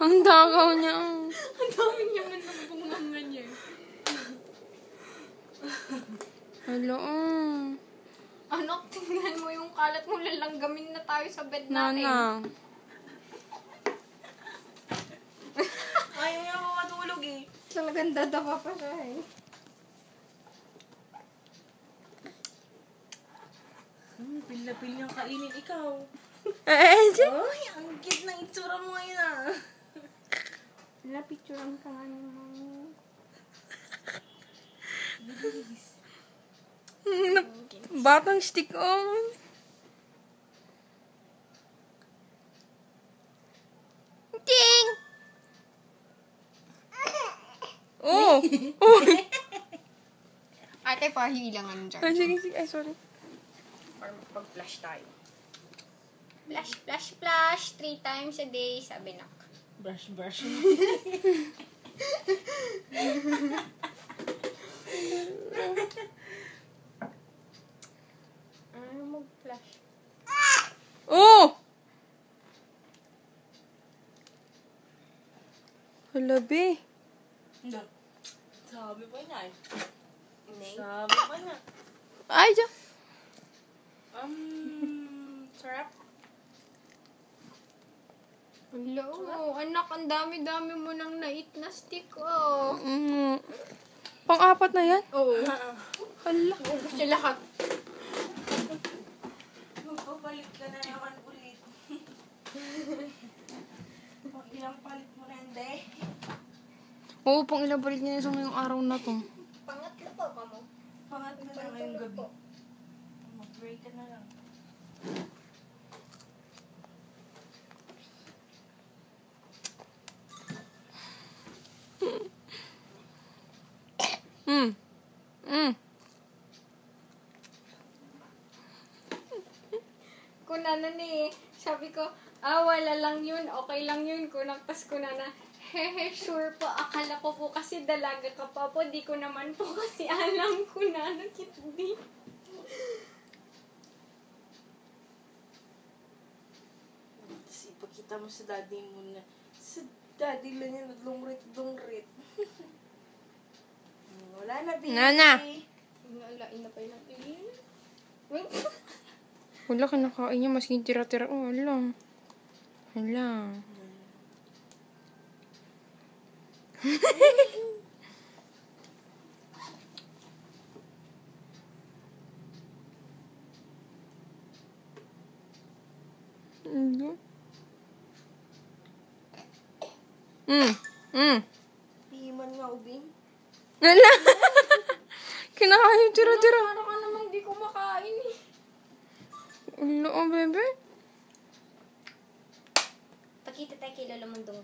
Ang dakaw niya. Ang dami niya man ng bunganga niya. Hala, Anak, tingnan mo yung kalat mo. Lalanggamin na tayo sa bed natin. Nana. Ayaw niya ako matulog eh. Talagang dadapa pa siya eh. Pil niyang kainin ikaw. siya. Ay, ang cute ng itsura mo ngayon ah. Napicturean ka nga ng mga... Batang stick on. Ting! Oh! Ate, pahilangan dyan. Ay, sige, sige. Ay, sorry. Or pag-flash tayo. Flash, flash, flash. 3 times a day, sabi nak. Brush. Ano mag-flash? Oh! Hala, be. No. Sabi pa niya eh. Nay? Sabi pa niya. Ay, dyan. Sarap. Hello, anak, ang dami-dami mo nang nait na stick, oh. Pang-apat na yan? Oo. Hala. Ubus niya lahat. Magpapalik ka na naman ulit. Pag ilang palit mo na hindi. Oo, pang ilang balik niya sa ngayong araw na to. Pangatlo po ka mo. Pangat na lang ngayong gabi. Mag-break ka na lang. Kunana ni, sabi ko, wala lang yun, okay lang yun. Kunaktas kunana, hehe, sure po, akala ko po kasi dalaga ka pa po, di ko naman po kasi alam kunana, kitdi. Tapos ipakita mo sa daddy mo na, sa daddy lang yan, naglungrit. Wala na, baby. Nana. Alain na pa yun natin. Wala, kinakain niya. Maski tira-tira. Oh, hala. Hala. Piman nga, ubing. Hala. Kinakain yung tira-tira. Para ka namang di ko makain eh. Hala, oh, bebe. Pakita tayo kay Lola Mondong.